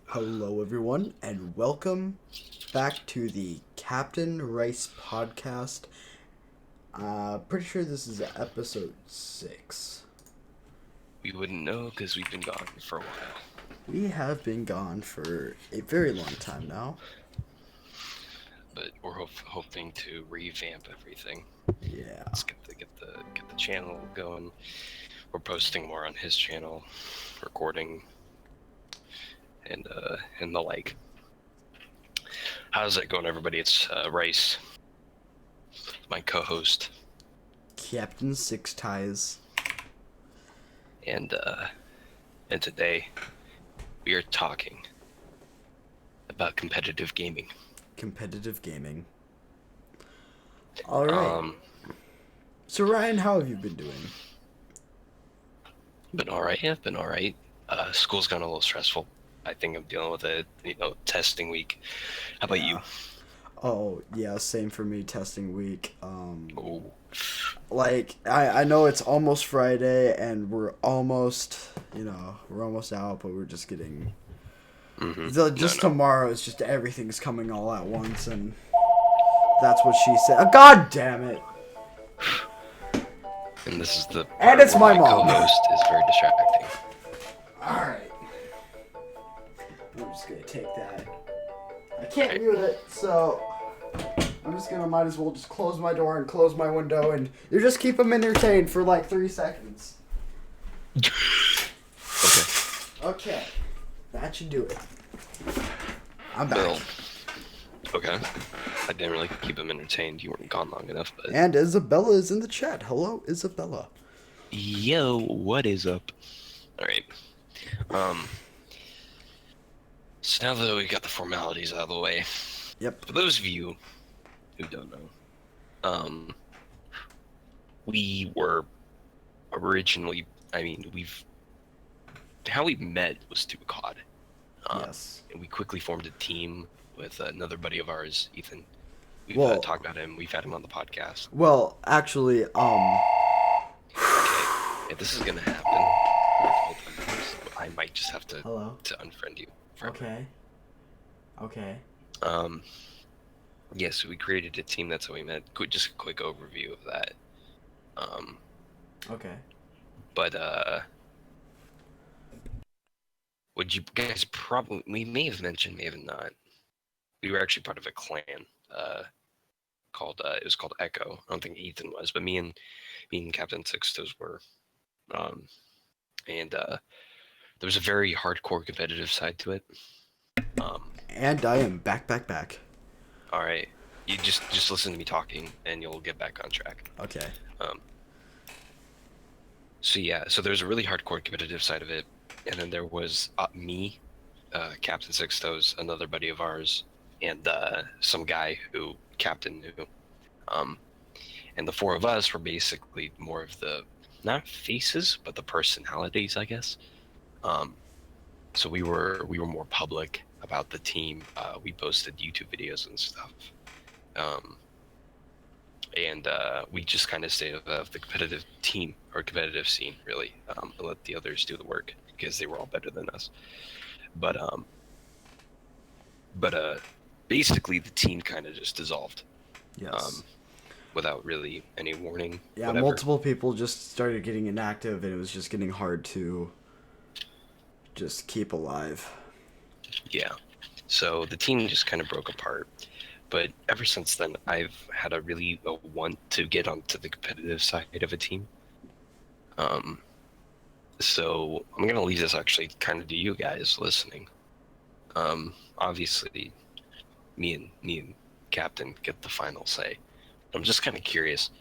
Hello, everyone, and welcome back to the CaptainRyce podcast. Pretty sure this is episode 6. We wouldn't know because we've been gone for a while. We have been gone for a very long time now. But we're hoping to revamp everything. Yeah. Let's get the channel going. We're posting more on his channel, recording, and the like. How's that going, everybody? It's Rice, my co-host, Captain Six Ties. and today we are talking about competitive gaming. Competitive gaming. Alright. Um, So, Ryan, how have you been doing? Been all right. Yeah, been all right. School's gone a little stressful. I think I'm dealing with a testing week. How about you? Oh, yeah, same for me, testing week. Oh, I know it's almost Friday and we're almost out, but we're just getting just no. tomorrow. It's just everything's coming all at once, and that's what she said. Oh, God damn it! And this is the And part it's where my mom. co-host is very distracting. All right, I'm just gonna take that. I can't mute it, so I'm just gonna might as well just close my door and close my window, and you just keep them entertained for like 3 seconds. Okay. Okay, that should do it. I'm back. Well, okay. I didn't really keep him entertained. You weren't gone long enough, but... And Isabella is in the chat. Hello, Isabella. Yo, what is up? Alright. So now that we got the formalities out of the way, Yep. for those of you who don't know, we were originally, how we met was through COD. Yes. And we quickly formed a team with another buddy of ours, Ethan. We've Well, talked about him. We've had him on the podcast. well, actually, Okay, if this is gonna happen, I might just have to Hello. unfriend you. Forever. Okay. Okay. Yeah, so we created a team. That's how we met. Just a quick overview of that. Okay. But would you guys probably? We may have mentioned, may have not. We were actually part of a clan. Called it was called Echo. I don't think Ethan was, but me and Captain Sixtos were. And there was a very hardcore competitive side to it. And I am back. All right, you just listen to me talking, and you'll get back on track. Okay. So yeah, so there's a really hardcore competitive side of it, and then there was me, Captain Sixtos, another buddy of ours, and some guy who Captain knew. And the four of us were basically more of the not faces, but the personalities, I guess. So we were more public about the team. We posted YouTube videos and stuff. And we just kind of stayed of the competitive team or competitive scene, really, and let the others do the work because they were all better than us. But basically, the team kind of just dissolved. Yes. Without really any warning. Yeah, whatever. multiple people just started getting inactive, and it was just getting hard to just keep alive. Yeah. So the team just kind of broke apart. But ever since then, I've had a want to get onto the competitive side of a team. So I'm gonna leave this actually kind of to you guys listening. Obviously, me and Captain get the final say. I'm just kind of curious.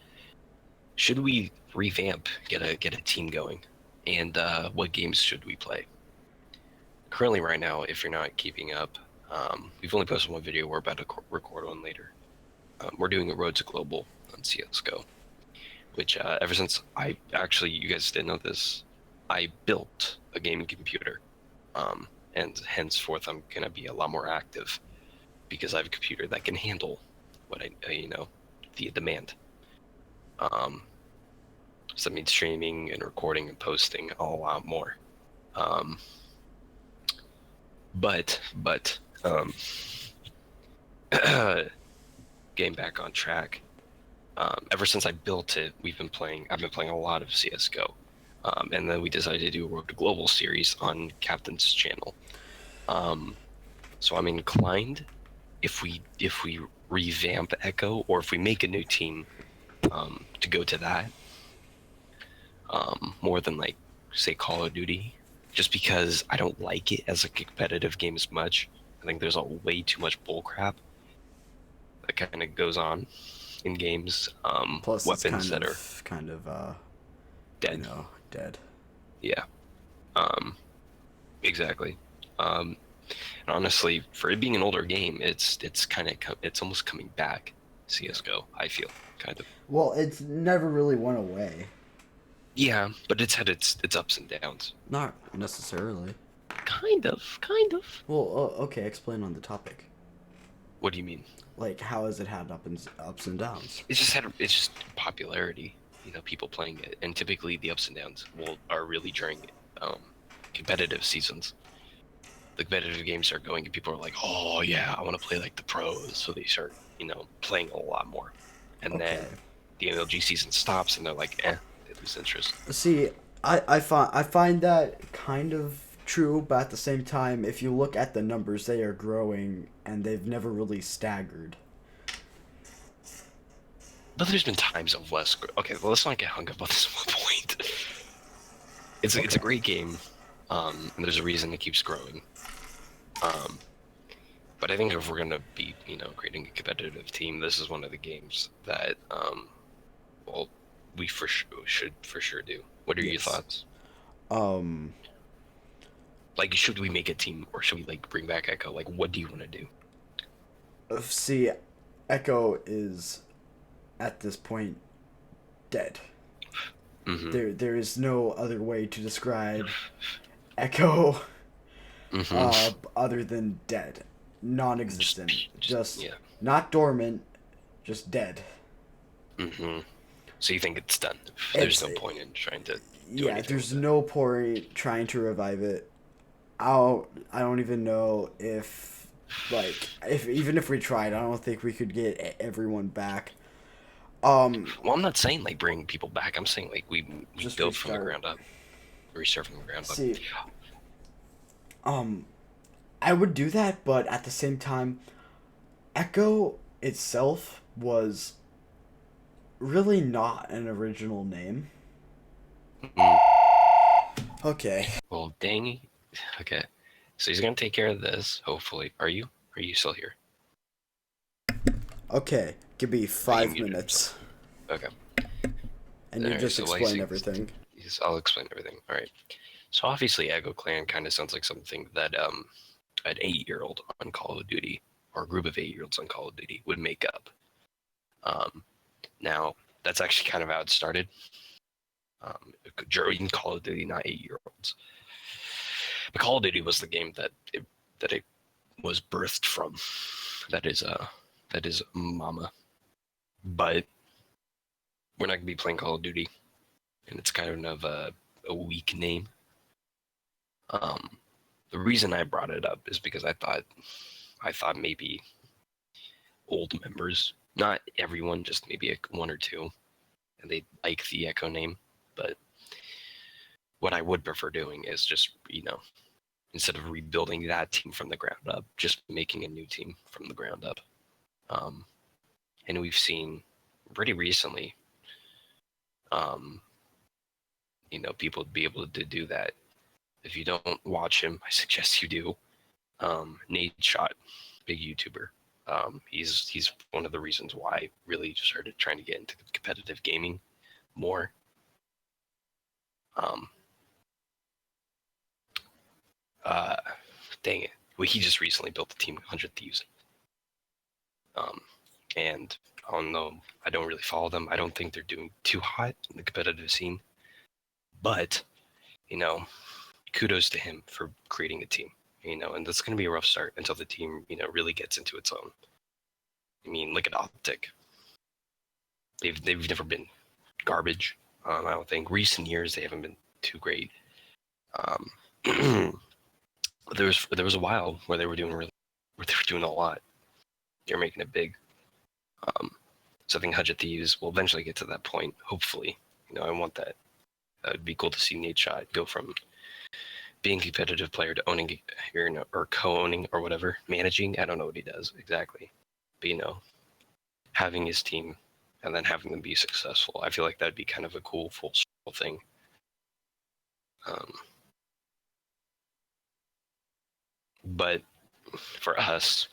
Should we revamp, get a team going, and what games should we play? Currently, right now, if you're not keeping up, we've only posted one video. We're about to record one later. We're doing a Road to Global on CS:GO, which ever since you guys didn't know this, I built a gaming computer, and henceforth I'm gonna be a lot more active because I have a computer that can handle what the demand. So that means streaming and recording and posting a lot more. But getting back on track. Ever since I built it, I've been playing a lot of CS:GO, and then we decided to do a Road to Global series on Captain's channel. Um, so I'm inclined, if we revamp Echo, or if we make a new team, to go to that, more than like say Call of Duty, just because I don't like it as a competitive game as much. I think there's a way too much bullcrap that kind of goes on in games. Plus, it's Weapons that are dead. dead. Yeah. Um, exactly. Um, and honestly, for it being an older game, it's almost coming back. CS:GO, I feel kind of. Well, it's never really went away. Yeah, but it's had its ups and downs. Not necessarily. Kind of. Well, okay, explain on the topic. What do you mean? Like, how has it had ups and downs? It's just popularity. People playing it, and typically the ups and downs are really during um, competitive seasons. The competitive games start going, and people are like, "Oh yeah, I want to play like the pros," so they start, playing a lot more. And then Okay. the MLG season stops, and they're like, "Eh," they lose interest. See, I find that kind of true, but at the same time, if you look at the numbers, they are growing, and they've never really staggered. But there's been times of less. Okay, well, let's not get hung up on this one point. It's a great game, and there's a reason it keeps growing. Um, but I think if we're gonna be, creating a competitive team, this is one of the games that, well, we should for sure do. What are your Yes. thoughts? Um. Like, should we make a team, or should we like bring back Echo? Like, what do you want to do? See, Echo is at this point dead. Mm-hmm. There is no other way to describe Echo Mm-hmm. other than dead, non-existent, just Yeah. not dormant, just dead. Mm-hmm. So you think it's done? There's It's no point in trying to do Yeah. anything There's with it. no point trying to revive it. I don't even know if even if we tried, I don't think we could get everyone back. Well, I'm not saying like bring people back. I'm saying like we Just build from the restart. ground up, restart from the ground up. See, um, I would do that, but at the same time, Echo itself was really not an original name. Mm. Okay. Well, dang. Okay. So he's gonna take care of this. Hopefully, are you? Are you still here? Okay. Give me Oh, he 5 muted minutes, himself. Okay. and All you right. just So like, explain everything. I'll explain everything. All right. So obviously, Echo Clan kind of sounds like something that an 8-year-old on Call of Duty, or a group of 8-year-olds on Call of Duty would make up. Now that's actually kind of how it started. During Call of Duty, not 8-year-olds. But Call of Duty was the game that it was birthed from. That is Mama. But we're not gonna be playing Call of Duty, and it's kind of a weak name. The reason I brought it up is because I thought maybe old members, not everyone, just maybe one or two, and they like the Echo name. But what I would prefer doing is just, instead of rebuilding that team from the ground up, just making a new team from the ground up. Um, and we've seen pretty recently, um, people be able to do that. If you don't watch him, I suggest you do. Nate Shot, big YouTuber. He's one of the reasons why I really started trying to get into competitive gaming more. Um, uh, Dang it. Well, he just recently built the team 100 Thieves. Um, and I don't know, I don't really follow them. I don't think they're doing too hot in the competitive scene. But, you know, kudos to him for creating a team. And that's going to be a rough start until the team, really gets into its own. I mean, look at Optic. They've never been garbage. I don't think recent years they haven't been too great. Um, There was a while where they were doing a lot. They were making it big. So I think Hudge of Thieves will eventually get to that point. Hopefully, I want that. It'd be cool to see Nate Shot go from being a competitive player to owning or co-owning or whatever, managing. I don't know what he does exactly, but having his team and then having them be successful. I feel like that'd be kind of a cool full circle thing. But for us,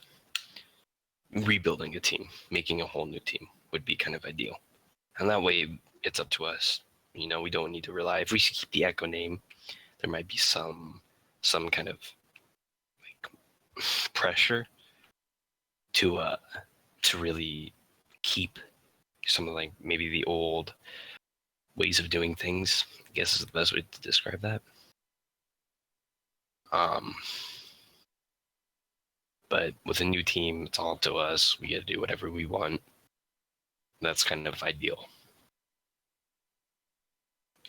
rebuilding a team, making a whole new team would be kind of ideal. And that way it's up to us. We don't need to rely. If we keep the Echo name, there might be some kind of like pressure to really keep some of like maybe the old ways of doing things, I guess is the best way to describe that. But with a new team, it's all up to us. We get to do whatever we want. That's kind of ideal.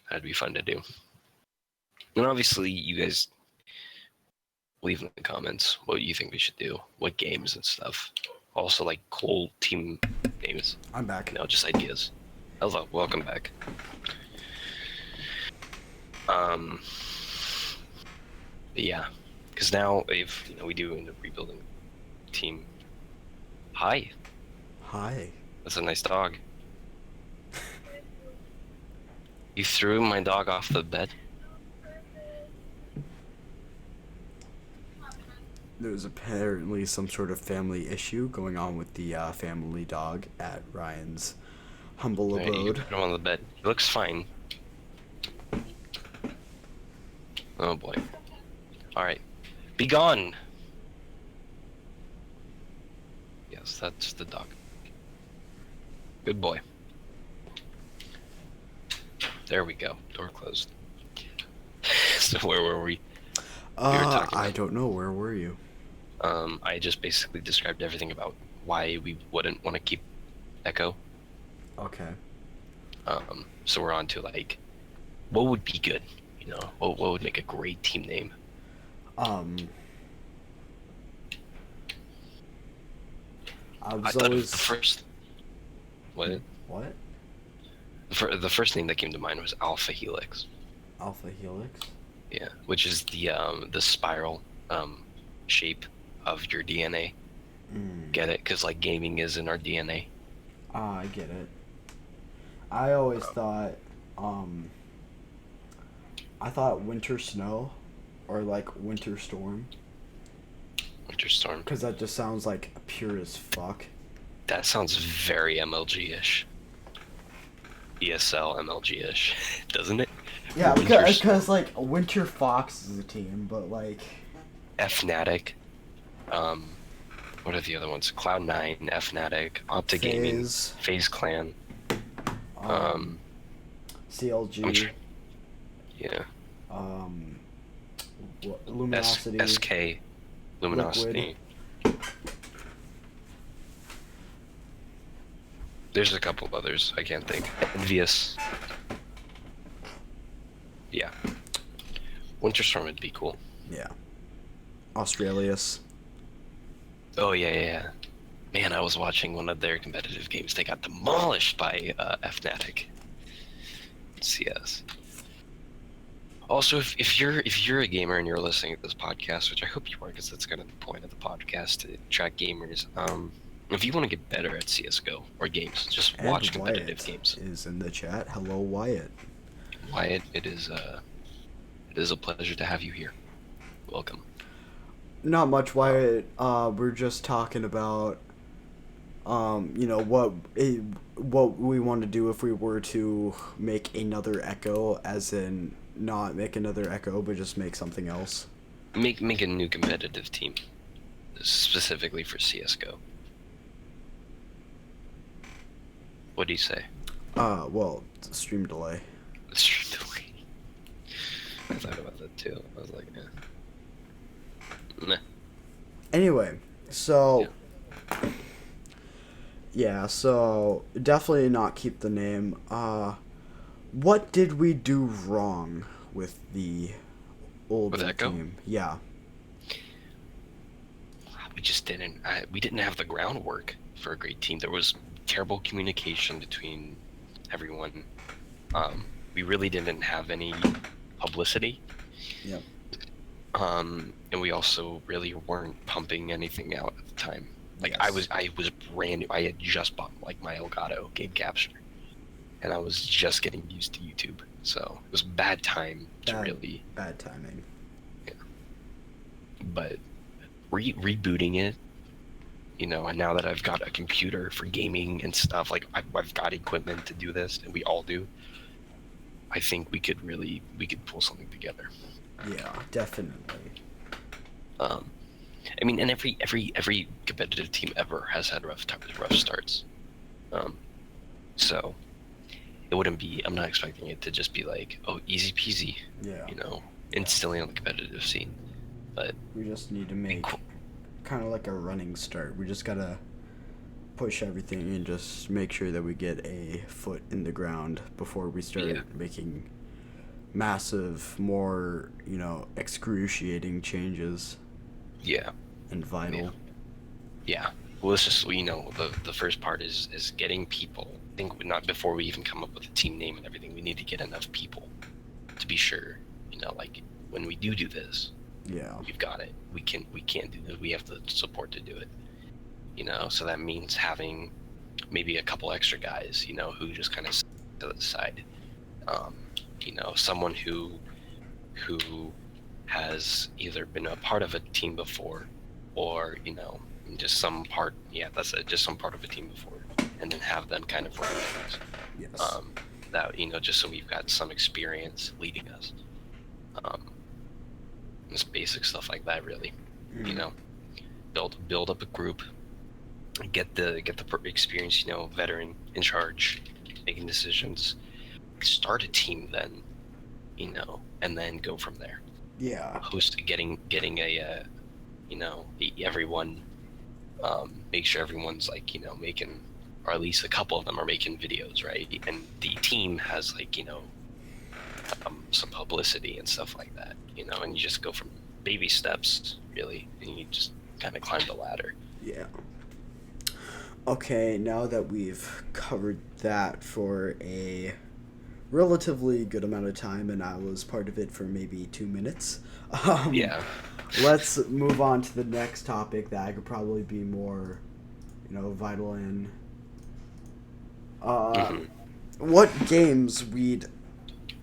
That'd be fun to do. And obviously, you guys leave in the comments what you think we should do, what games and stuff. Also, like cool team names. I'm back. Just ideas. Hello, welcome back. Yeah, because now if we do end up rebuilding team. Hi. That's a nice dog. You threw my dog off the bed? There's apparently some sort of family issue going on with the family dog at Ryan's humble abode. You put him on the bed. He looks fine. Oh boy. Alright. Be gone! Yes, that's the dog. Good boy. There we go. Door closed. So where were we? I don't know. Where were you? I just basically described everything about why we wouldn't want to keep Echo. Okay. So we're on to like, what would be good? What would make a great team name? I thought always the first. What? What? The first name that came to mind was Alpha Helix. Alpha Helix. Yeah, which is the spiral shape of your DNA. Get it? Because like gaming is in our DNA. Ah, I get it. I always thought, Winter Snow, or like Winter Storm. Winter Storm. Because that just sounds like pure as fuck. That sounds very MLG-ish. ESL MLG-ish, doesn't it? Yeah, because like Winter Fox is a team, but like Fnatic. What are the other ones? Cloud9, Fnatic, Opta Gaming, FaZe Clan. CLG. Yeah. Luminosity. SK. Luminosity. Liquid. There's a couple others I can't think. Envious. Yeah. Winter Storm would be cool. Yeah. Australius. Oh yeah. Man, I was watching one of their competitive games. They got demolished by Fnatic. CS. Also, if you're a gamer and you're listening to this podcast, which I hope you are, because that's kind of the point of the podcast, to track gamers. If you want to get better at CS:GO or games, just watch competitive games. Is in the chat. Hello, Wyatt. Wyatt, it is a pleasure to have you here. Welcome. Not much, Wyatt. We're just talking about, what we want to do if we were to make another Echo, as in not make another Echo, but just make something else. Make a new competitive team, specifically for CS:GO. What do you say? Well, stream delay. Stream delay. I thought about that too. I was like, Meh. Anyway, so so definitely not keep the name. What did we do wrong with the old With Echo? team? Yeah. we just didn't. We didn't have the groundwork for a great team. There was terrible communication between everyone. We really didn't have any publicity. Yep. And we also really weren't pumping anything out at the time. Like Yes. I was brand new. I had just bought like my Elgato game capture, and I was just getting used to YouTube. So it was a bad time to really. Bad timing. Yeah. But rebooting it, and now that I've got a computer for gaming and stuff, like I've got equipment to do this, and we all do. I think we could pull something together. Yeah, definitely. I mean, and every competitive team ever has had rough starts. So it wouldn't be. I'm not expecting it to just be like, oh, easy peasy. Yeah. Instilling on the competitive scene. But we just need to make kind of like a running start. We just gotta push everything and just make sure that we get a foot in the ground before we start making massive, more, excruciating changes. Yeah. And vital. Yeah. Well, it's just, the first part is getting people. I think not before we even come up with a team name and everything, we need to get enough people to be sure, like when we do this, we've got it. We can't do this. We have the support to do it. So that means having maybe a couple extra guys, who just kind of sit to the side. Someone who has either been a part of a team before, or just some part. Yeah, that's it. Just some part of a team before, and then have them kind of run things. Yes. That just so we've got some experience leading us. Just basic stuff like that, really. Build up a group, get the experience, veteran in charge, making decisions. Start a team then, and then go from there. Yeah. Getting a everyone, make sure everyone's like, making, or at least a couple of them are making videos, right? And the team has like, some publicity and stuff like that, and you just go from baby steps, really, and you just kind of climb the ladder. Yeah. Okay, now that we've covered that for a relatively good amount of time, and I was part of it for maybe 2 minutes. Yeah. Let's move on to the next topic that I could probably be more, vital in. What games we'd,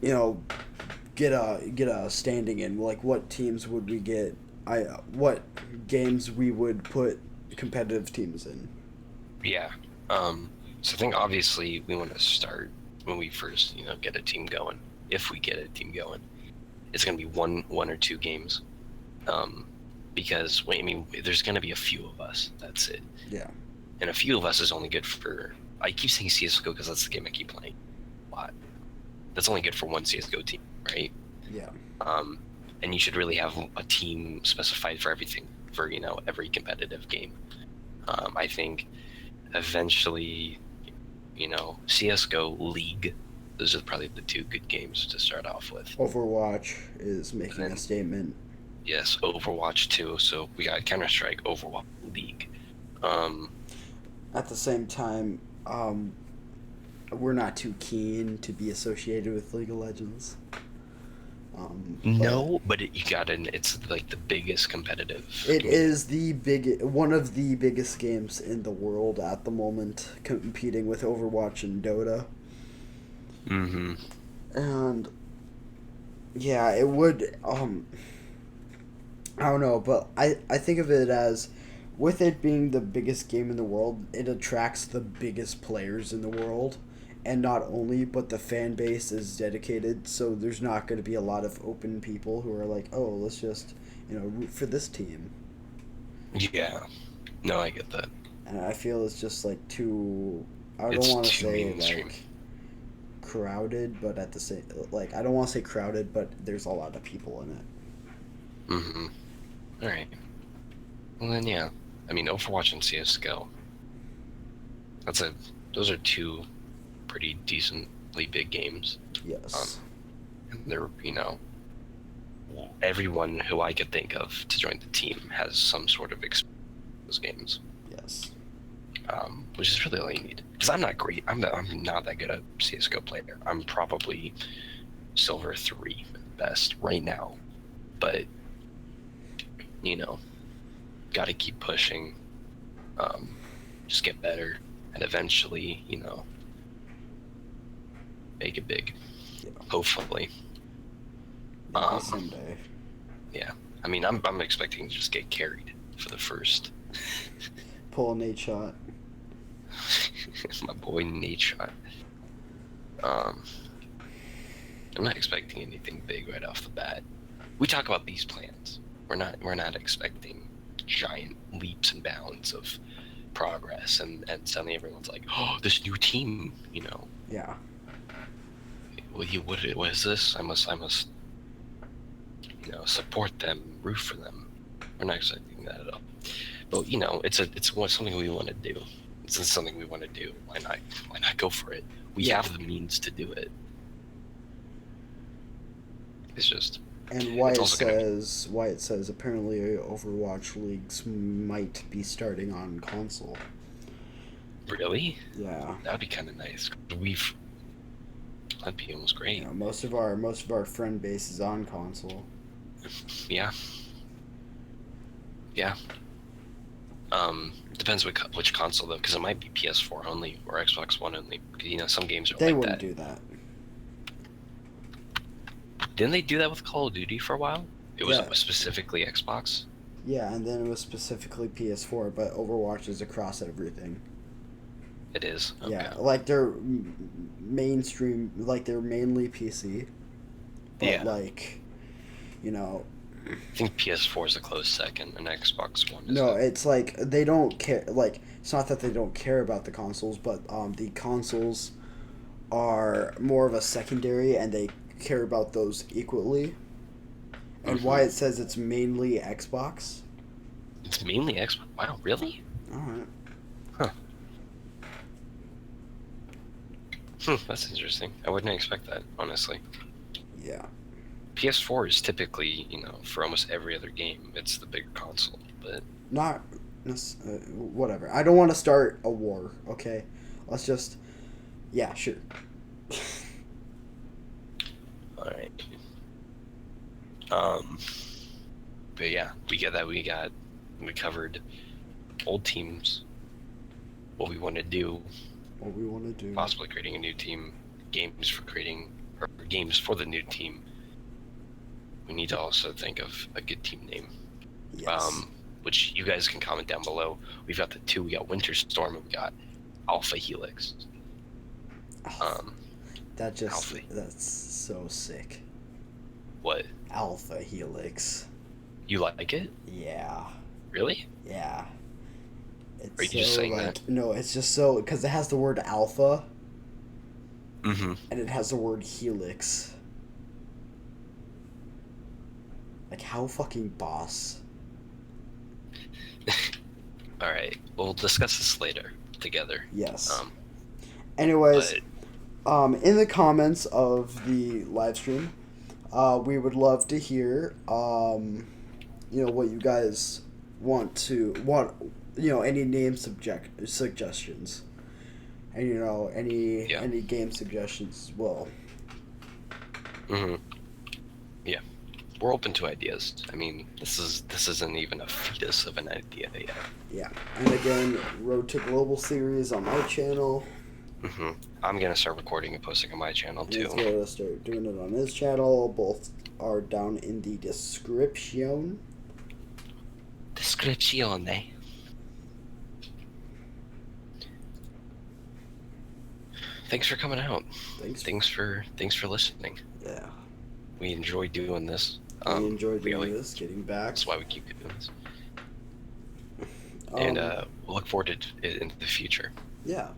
get a standing in? Like, what teams would we get? What games we would put competitive teams in? Yeah. So I think obviously we want to start when we first, get a team going. If we get a team going, it's going to be one or two games. Because there's going to be a few of us. That's it. Yeah. And a few of us is only good for. I keep saying CS:GO because that's the game I keep playing a lot. That's only good for one CS:GO team, right? Yeah. And you should really have a team specified for everything, for every competitive game. I think eventually, CS:GO League. Those are probably the two good games to start off with. Overwatch is making a statement. Yes, Overwatch 2. So we got Counter-Strike, Overwatch, League. At the same time, we're not too keen to be associated with League of Legends. But it's like the biggest competitive. It is one of the biggest games in the world at the moment, competing with Overwatch and Dota. Mm-hmm. And yeah, it would. I don't know, but I think of it as, with it being the biggest game in the world, it attracts the biggest players in the world. And not only, but the fan base is dedicated, so there's not going to be a lot of open people who are like, oh, let's just, root for this team. Yeah. No, I get that. And I feel it's just like too, I don't want to say mainstream. Like crowded, but at the same, like, I don't want to say crowded, but there's a lot of people in it. Mm-hmm. All right. Well then, yeah. Overwatch and CS:GO. Those are two pretty decently big games. Yes. And they're, everyone who I could think of to join the team has some sort of those games. Yes. Which is really all you need. Because I'm not great. I'm not that good at CS:GO player. I'm probably silver 3 at best right now. But got to keep pushing. Just get better, and eventually, make it big. Yeah. Hopefully. Maybe someday. Yeah. I mean, I'm expecting to just get carried for the first. Pull a Nate shot. My boy Nate shot. I'm not expecting anything big right off the bat. We talk about these plans. We're not expecting giant leaps and bounds of progress, and suddenly everyone's like, oh, this new team, Yeah. What is this? I must support them, root for them. We're not expecting that at all. But it's something we want to do. It's something we want to do. Why not go for it? We have the means to do it. It's just. And Wyatt says apparently Overwatch leagues might be starting on console. Really? Yeah. That'd be kind of nice. That'd be almost great. Yeah, most of our friend base is on console. Yeah. Yeah. Depends which console though, because it might be PS4 only or Xbox One only. Some games are they like wouldn't that. do that. Didn't they do that with Call of Duty for a while? It was specifically Xbox. Yeah, and then it was specifically PS4, but Overwatch is across everything. It is. Okay. Yeah, like they're mainstream, like they're mainly PC. But yeah. I think PS4 is a close second, and Xbox One is. No, it's like they don't care. Like it's not that they don't care about the consoles, but the consoles are more of a secondary, and they care about those equally. And why it says it's mainly Xbox. It's mainly Xbox. Wow, really? All right. Huh. That's interesting. I wouldn't expect that, honestly. Yeah. PS4 is typically, for almost every other game, it's the bigger console, but not whatever. I don't want to start a war. Okay, let's just. Yeah, sure. All right. But yeah, we get that. We covered old teams, what we want to do. What we want to do. Possibly creating a new team, games for the new team. We need to also think of a good team name. Yes. Which you guys can comment down below. We've got the two. We got Winter Storm and we got Alpha Helix. That's so sick. What? Alpha Helix. You like it? Yeah. Really? Yeah. Are you just saying that? No, it's just so because it has the word alpha. Mm-hmm. And it has the word helix. Like how fucking boss. All right, we'll discuss this later together. Yes. Anyways, in the comments of the live stream, we would love to hear, what you guys want. Any name suggestions, and any game suggestions as well. Mm-hmm. Yeah, we're open to ideas. I mean, this isn't even a fetus of an idea yet. Yeah, and again, Road to Global series on my channel. Mm-hmm. I'm gonna start recording and posting on my channel too. He's gonna start doing it on his channel. Both are down in the description. Descriptione. Thanks for coming out. Thanks for listening. Yeah. We enjoy doing this. We enjoy doing this, getting back. That's why we keep doing this. And we'll look forward to it in the future. Yeah.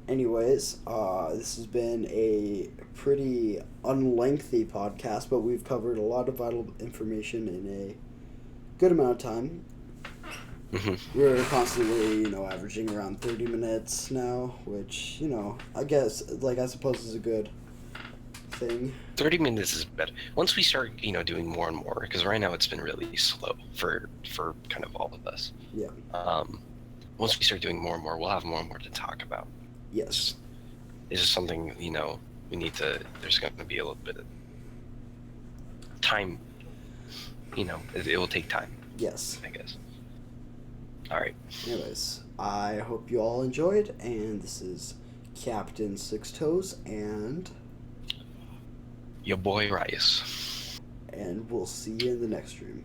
Anyways, this has been a pretty unlengthy podcast, but we've covered a lot of vital information in a good amount of time. Mm-hmm. We're constantly, averaging around 30 minutes now, which, I suppose is a good thing. 30 minutes is better. Once we start, doing more and more, because right now it's been really slow for kind of all of us. Yeah. Once we start doing more and more, we'll have more and more to talk about. Yes. It's just something, we need to, there's going to be a little bit of time, it will take time, Yes. I guess. All right. Anyways, I hope you all enjoyed, and this is Captain Six Toes, and Your boy Ryce. we'll see you in the next stream.